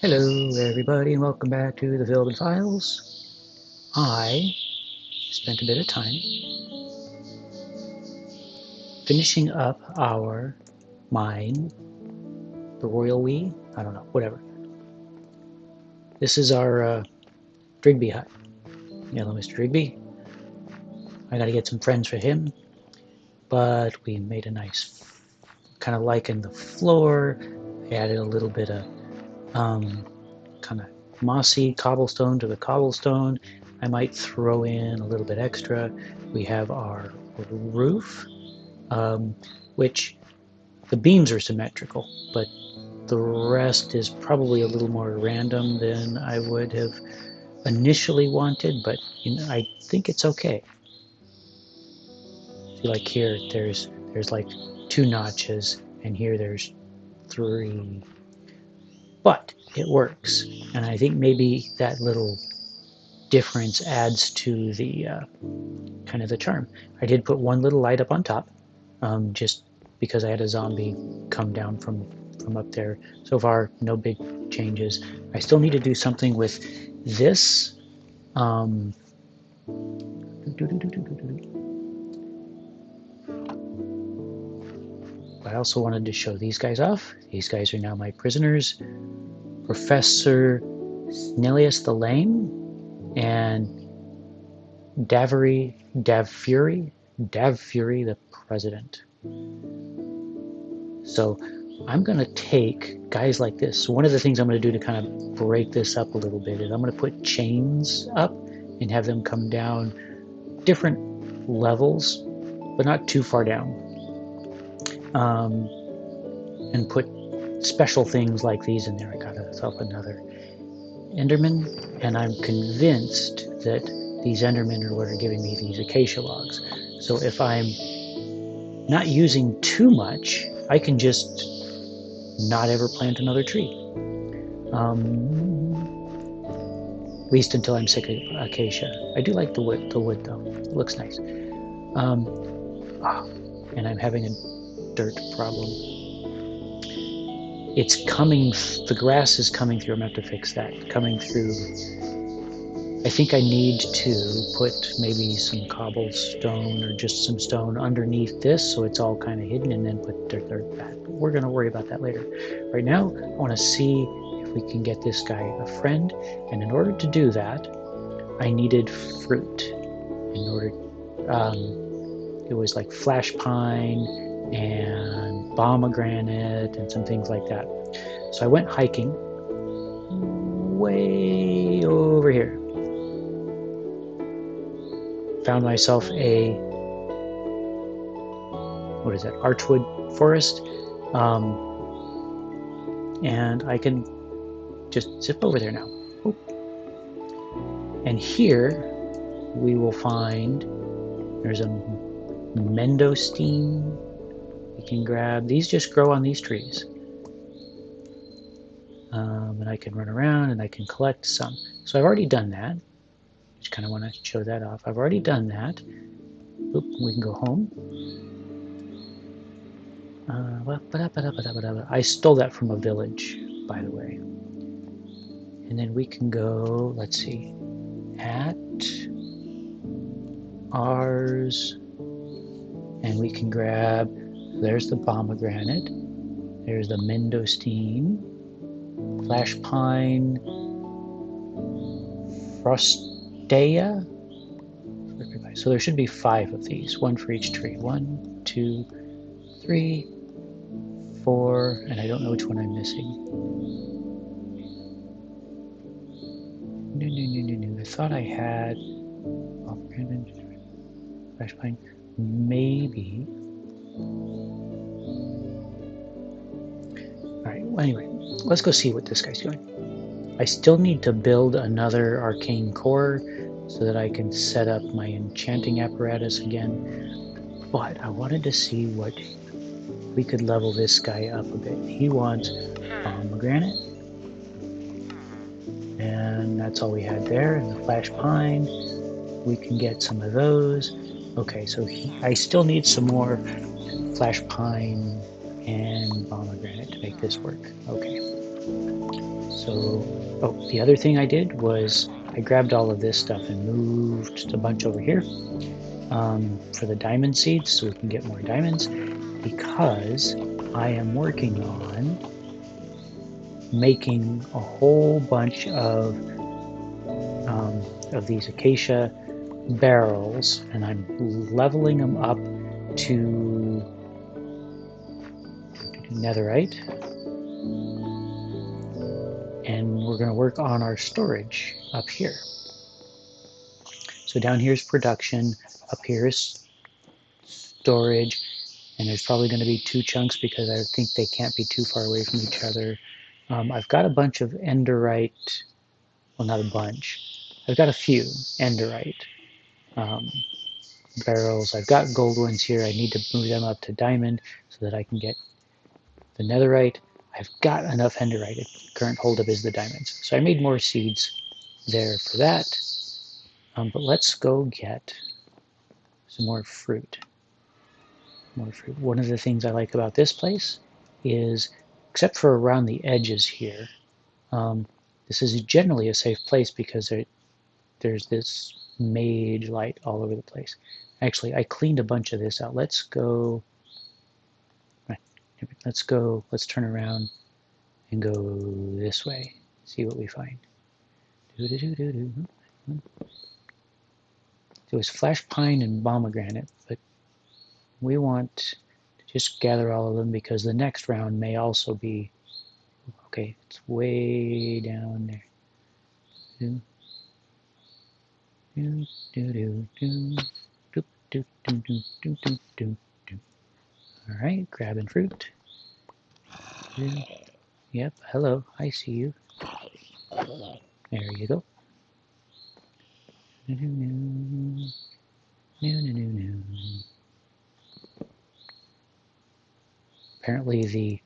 Hello everybody and welcome back to the Wilden Files. I spent a bit of time finishing up our mine, the Royal We, I don't know, whatever. This is our Drigby hut. Hello Mr. Drigby. I gotta get some friends for him, but we made a nice, kind of likened the floor. I added a little bit of kind of mossy cobblestone to the cobblestone. I might throw in a little bit extra. We have our roof, which the beams are symmetrical, but the rest is probably a little more random than I would have initially wanted, but I think it's okay. See, like here, there's like 2 notches, and here there's 3, but it works, and I think maybe that little difference adds to the kind of the charm. I did put one little light up on top, just because I had a zombie come down from up there. So far, no big changes. I still need to do something with this. I also wanted to show these guys off. These guys are now my prisoners. Professor Snellius the Lame and Davfury the President. So I'm going to take guys like this. So one of the things I'm going to do to kind of break this up a little bit is I'm going to put chains up and have them come down different levels, but not too far down. And put special things like these in there. I got myself another Enderman, and I'm convinced that these Endermen are what are giving me these acacia logs. So if I'm not using too much, I can just not ever plant another tree. At least until I'm sick of acacia. I do like the wood though. It looks nice. And I'm having a dirt problem. It's coming, the grass is coming through. I'm going to have to fix that. Coming through. I think I need to put maybe some cobblestone or just some stone underneath this so it's all kind of hidden, and then put dirt back. But we're going to worry about that later. Right now, I want to see if we can get this guy a friend, and in order to do that, I needed fruit. In order, it was like flash pine and pomegranate and some things like that. So I went hiking way over here. Found myself a, what is that, archwood forest, and I can just zip over there now. Oop. And here we will find there's a mendostine we can grab. These just grow on these trees, and I can run around and I can collect some. So I've already done that. Just kind of want to show that off. I've already done that. Oop, we can go home. I stole that from a village, by the way. And then we can go, let's see, at ours, and we can grab, there's the pomegranate, there's the mendostine, flash pine, frostea. So there should be 5 of these, 1 for each tree. 1, 2, 3, 4, and I don't know which one I'm missing. No. I thought I had flash pine. Maybe. Alright, well, anyway, let's go see what this guy's doing. I still need to build another arcane core so that I can set up my enchanting apparatus again. But I wanted to see what we could level this guy up a bit. He wants pomegranate, and that's all we had there. And the flash pine, we can get some of those. Okay, so I still need some more flash pine and pomegranate to make this work. Okay. So, oh, the other thing I did was I grabbed all of this stuff and moved a bunch over here for the diamond seeds so we can get more diamonds, because I am working on making a whole bunch of these acacia barrels, and I'm leveling them up to netherite, and we're going to work on our storage up here. So down here is production, up here is storage, and there's probably going to be two chunks because I think they can't be too far away from each other. I've got a bunch of enderite, well, not a bunch, I've got a few enderite um, barrels. I've got gold ones here. I need to move them up to diamond so that I can get the netherite. I've got enough enderite. Current holdup is the diamonds. So I made more seeds there for that. But let's go get some more fruit. More fruit. One of the things I like about this place is, except for around the edges here, this is generally a safe place because there's this mage light all over the place. Actually, I cleaned a bunch of this out. Let's go. Let's turn around and go this way. See what we find. So it's flash pine and pomegranate, but we want to just gather all of them because the next round may also be, okay, it's way down there. All right, grabbing fruit. Yep, hello, I see you. There you go. Apparently the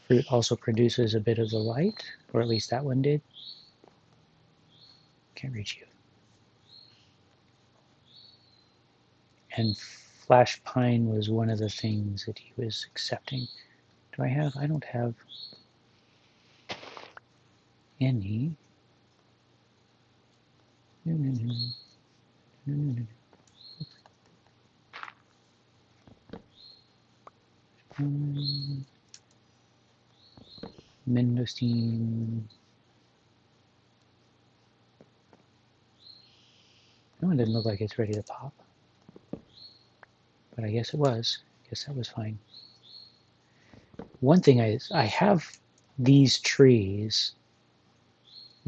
fruit also produces a bit of the light, or at least that one did. Can't reach you. And flash pine was one of the things that he was accepting. Do I have? I don't have any. Mendocine. No, it doesn't look like it's ready to pop. But I guess it was. I guess that was fine. One thing I have these trees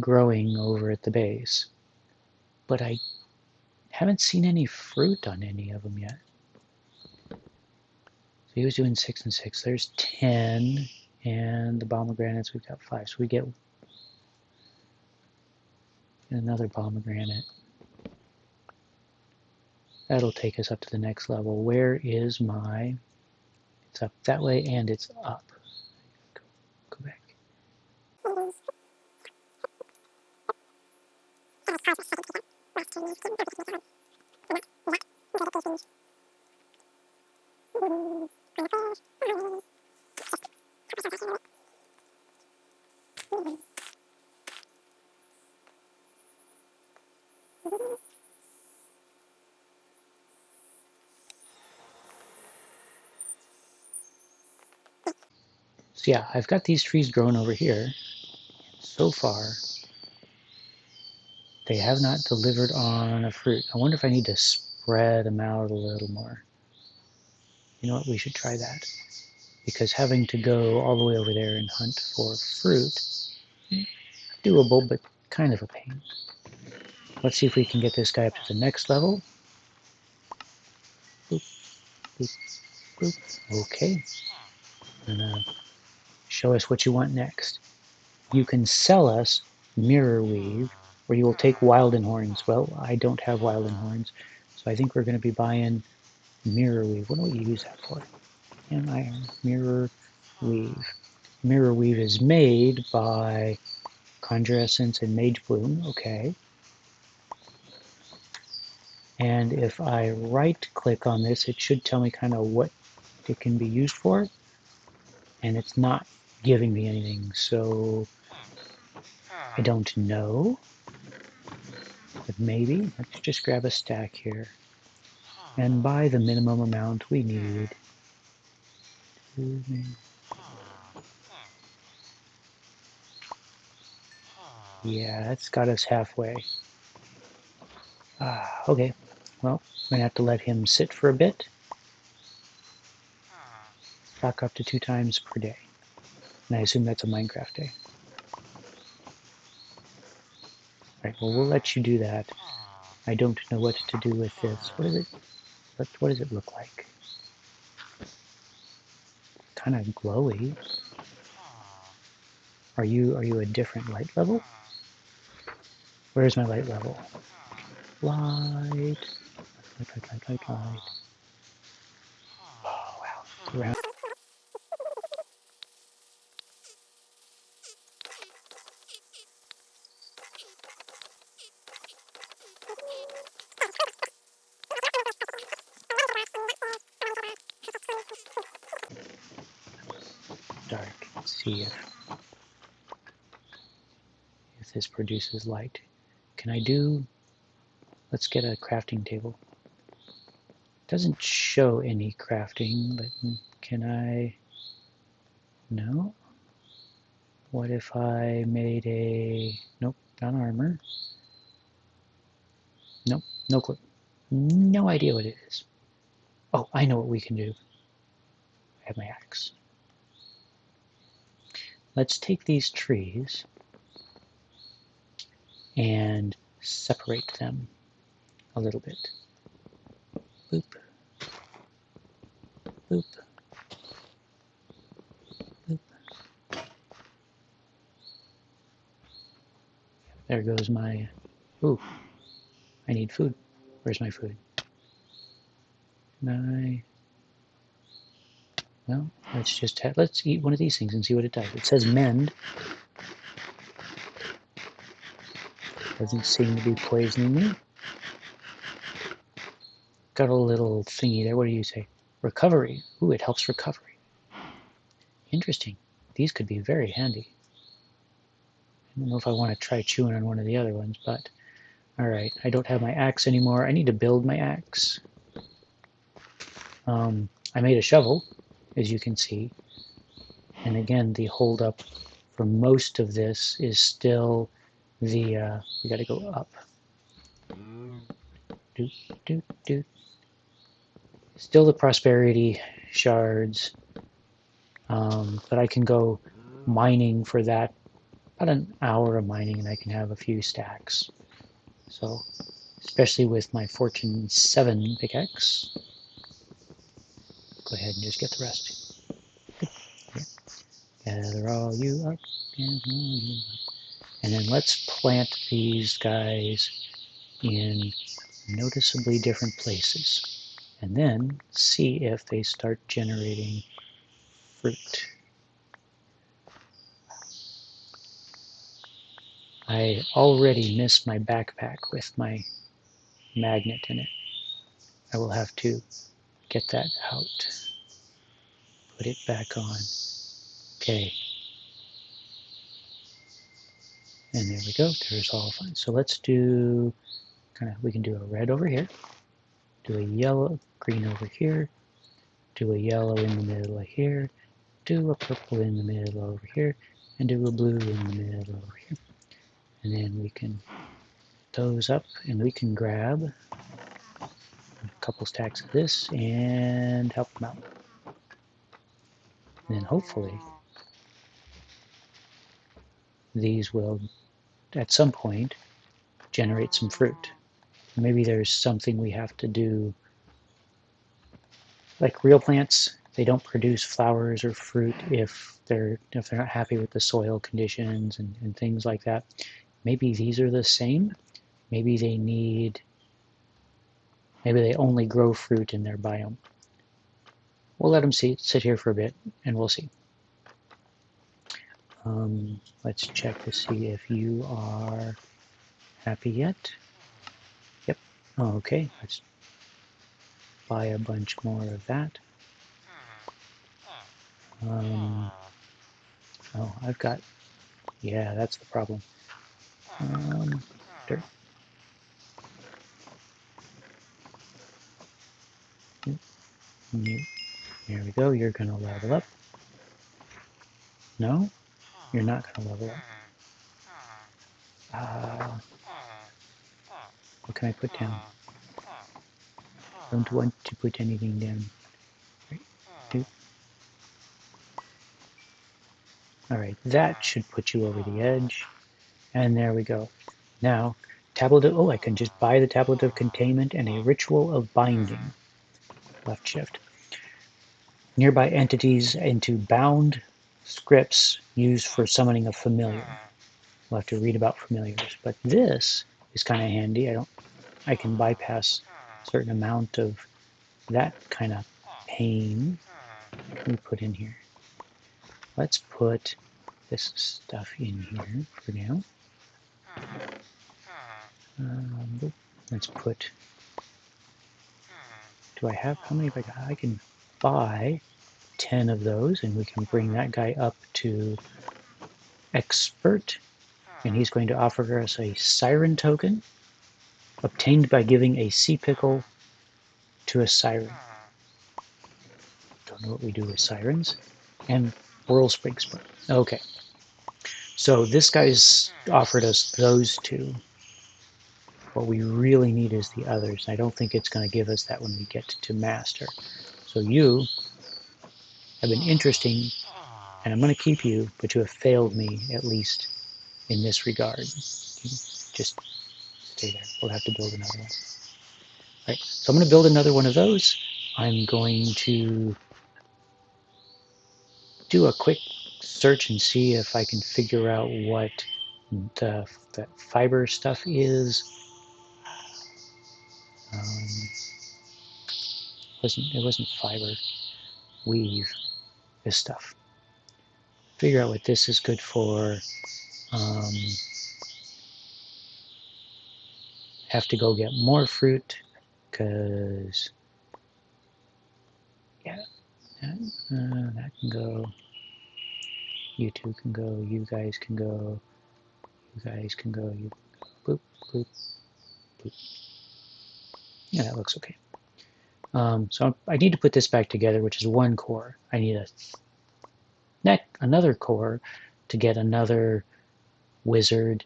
growing over at the base, but I haven't seen any fruit on any of them yet. So he was doing 6 and 6. There's 10, and the pomegranates, we've got 5. So we get another pomegranate. That'll take us up to the next level. Where is my... It's up that way, and it's up. Go back. So yeah, I've got these trees growing over here. So far, they have not delivered on a fruit. I wonder if I need to spread them out a little more. You know what, we should try that. Because having to go all the way over there and hunt for fruit, doable, but kind of a pain. Let's see if we can get this guy up to the next level. Boop, boop, boop. Okay. And show us what you want next. You can sell us mirror weave, or you will take Wilden horns. Well, I don't have Wilden horns, so I think we're going to be buying mirror weave. What do we use that for? And iron. Mirror weave. Mirror weave is made by Conjure Essence and Mage Bloom. Okay. And if I right click on this, it should tell me kind of what it can be used for. And it's not giving me anything, so I don't know. But maybe. Let's just grab a stack here and buy the minimum amount we need. Yeah, that's got us halfway. Okay, well, we're going to have to let him sit for a bit. Stock up to 2 times per day. And I assume that's a Minecraft day. Alright, well, we'll let you do that. I don't know what to do with this. What is it? What does it look like? Kind of glowy. Are you a different light level? Where's my light level? Light. Light. Oh, wow. Around. Dark. Let's see if this produces light. Can I do... Let's get a crafting table. Doesn't show any crafting, but can I... No? What if I made a... Nope, not armor. Nope, no clue. No idea what it is. Oh, I know what we can do. I have my axe. Let's take these trees and separate them a little bit. Boop. Boop. Boop. There goes my... Ooh, I need food. Where's my food? Well, let's eat one of these things and see what it does. It says mend. Doesn't seem to be poisoning me. Got a little thingy there. What do you say? Recovery. Ooh, it helps recovery. Interesting. These could be very handy. I don't know if I want to try chewing on one of the other ones, but alright. I don't have my axe anymore. I need to build my axe. I made a shovel, as you can see. And again, the holdup for most of this is still the... we got to go up. Doot, doot, doot. Still the prosperity shards, but I can go mining for that, about an hour of mining, and I can have a few stacks. So, especially with my Fortune 7 pickaxe. Go ahead and just get the rest. Good. Gather all you up, gather all you up. And then let's plant these guys in noticeably different places. And then see if they start generating fruit. I already missed my backpack with my magnet in it. I will have to get that out. Put it back on. Okay. And there we go. There's all fine. So let's do we can do a red over here, do a yellow, green over here, do a yellow in the middle of here, do a purple in the middle over here, and do a blue in the middle over here. And then we can those up, and we can grab a couple stacks of this and help them out. And then hopefully these will, at some point, generate some fruit. Maybe there's something we have to do. Like real plants, they don't produce flowers or fruit if they're not happy with the soil conditions and things like that. Maybe these are the same. Maybe they only grow fruit in their biome. We'll let them sit here for a bit, and we'll see. Let's check to see if you are happy yet. Yep. Oh, okay. Let's buy a bunch more of that. Oh, I've got, yeah, that's the problem. Dirt. There we go, you're gonna level up. No, you're not gonna level up. What can I put down? Don't want to put anything down. Right. Alright, that should put you over the edge. And there we go. Now, tablet of, oh, I can just buy the tablet of containment and a ritual of binding. Left shift. Nearby entities into bound scripts used for summoning a familiar. We'll have to read about familiars. But this is kind of handy. I can bypass a certain amount of that kind of pain. What can we put in here? Let's put this stuff in here for now. Let's put, do I have, how many have I got? I can buy 10 of those and we can bring that guy up to expert, and he's going to offer us a siren token obtained by giving a sea pickle to a siren. Don't know what we do with sirens. And whirl spring spray. Okay. So this guy's offered us those two. What we really need is the others. I don't think it's going to give us that when we get to master. So you have been interesting, and I'm going to keep you, but you have failed me, at least in this regard. Just stay there. We'll have to build another one. Right, so I'm going to build another one of those. I'm going to do a quick search and see if I can figure out what the fiber stuff is. It wasn't fiber, weave, this stuff. Figure out what this is good for. Have to go get more fruit because yeah, that can go. You two can go. You guys can go. You guys can go. You boop boop boop. Yeah, that looks okay. So I need to put this back together, which is one core. I need another core to get another wizard.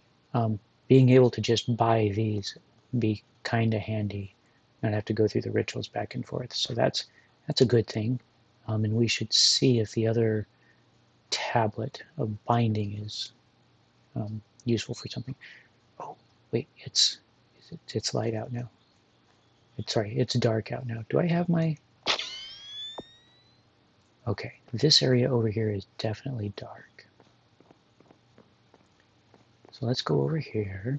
Being able to just buy these be kind of handy. Not have to go through the rituals back and forth. So that's a good thing. And we should see if the other tablet of binding is useful for something. Oh, wait, it's light out now. It's dark out now. Do I have my... Okay, this area over here is definitely dark. So let's go over here.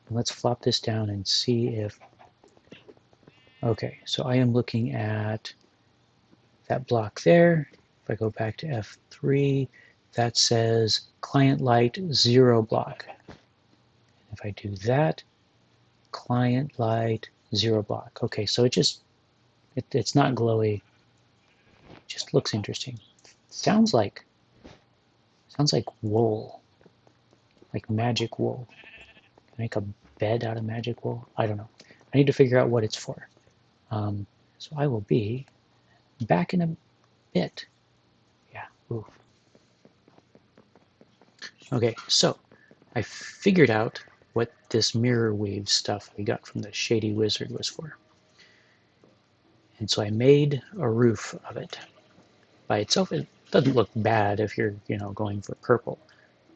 And let's flop this down and see if... Okay, so I am looking at that block there. If I go back to F3, that says client light 0 block. If I do that, client light 0 block. Okay, so it's not glowy. It just looks interesting. Sounds like wool, like magic wool. Can I make a bed out of magic wool? I don't know. I need to figure out what it's for. So I will be back in a bit. Yeah. Ooh. Okay, so I figured out what this mirror weave stuff we got from the Shady Wizard was for. And so I made a roof of it. By itself, it doesn't look bad if you're, going for purple.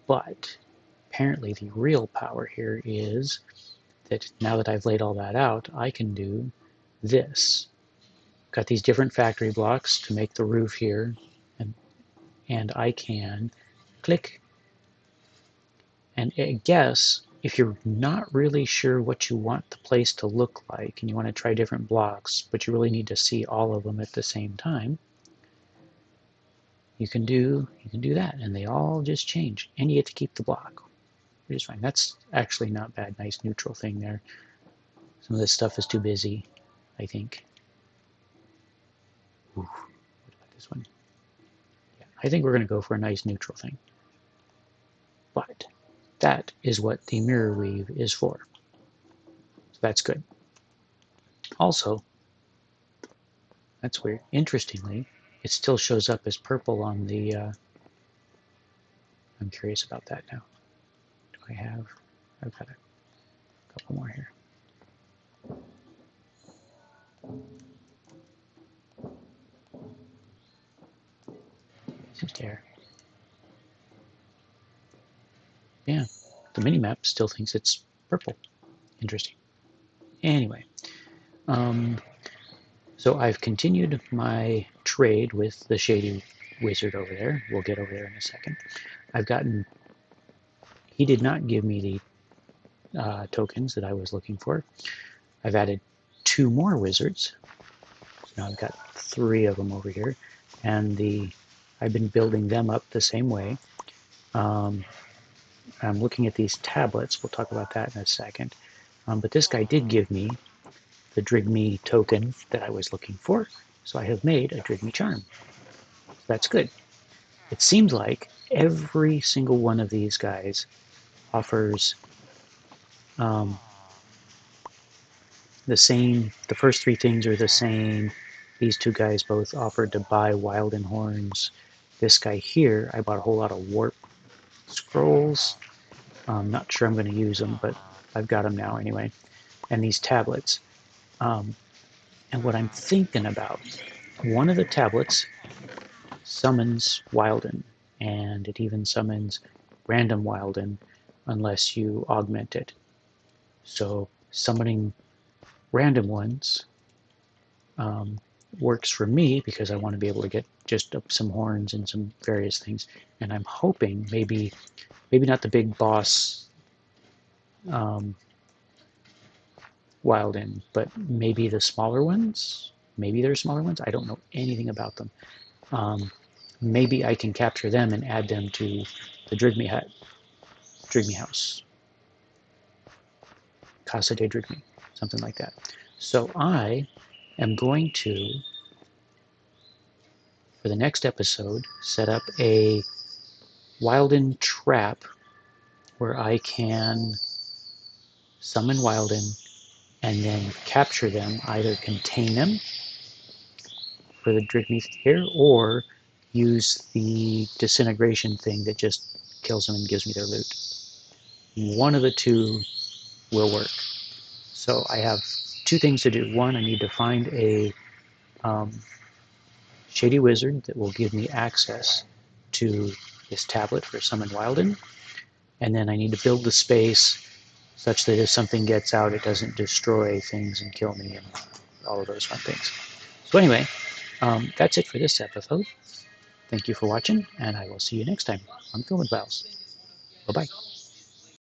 But apparently the real power here is that now that I've laid all that out, I can do this. Got these different factory blocks to make the roof here, and I can click. And I guess if you're not really sure what you want the place to look like and you want to try different blocks, but you really need to see all of them at the same time, you can do that, and they all just change, and you get to keep the block, which is fine. That's actually not bad. Nice neutral thing there. Some of this stuff is too busy, I think. Ooh, what about this one? Yeah, I think we're going to go for a nice neutral thing. That is what the mirror weave is for. So that's good. Also, that's weird. Interestingly, it still shows up as purple on the... I'm curious about that now. Do I have... I've got a couple more here. There. Yeah, the mini-map still thinks it's purple. Interesting. Anyway, so I've continued my trade with the Shady Wizard over there. We'll get over there in a second. I've gotten... He did not give me the tokens that I was looking for. I've added 2 more wizards. So now I've got 3 of them over here. And I've been building them up the same way. I'm looking at these tablets. We'll talk about that in a second. But this guy did give me the Drigme token that I was looking for. So I have made a Drigme charm. So that's good. It seems like every single one of these guys offers the same. The first 3 things are the same. These 2 guys both offered to buy Wilden horns. This guy here, I bought a whole lot of warp scrolls. I'm not sure I'm going to use them, but I've got them now anyway. And these tablets. And what I'm thinking about, one of the tablets summons Wilden, and it even summons random Wilden unless you augment it. So summoning random ones works for me because I want to be able to get just some horns and some various things. And I'm hoping maybe not the big boss Wilden, but maybe the smaller ones. Maybe they're smaller ones. I don't know anything about them. Maybe I can capture them and add them to the Drigme hut, Drigme house, Casa de Drigme, something like that. So I am going to, for the next episode, set up a Wilden trap where I can summon Wilden and then capture them, either contain them for the Drigme here, or use the disintegration thing that just kills them and gives me their loot. One of the 2 will work. So I have 2 things to do. One, I need to find a Shady Wizard that will give me access to this tablet for Summon Wilden. And then I need to build the space such that if something gets out, it doesn't destroy things and kill me and all of those fun things. So anyway, that's it for this episode. Thank you for watching, and I will see you next time on Filming Files. Bye-bye.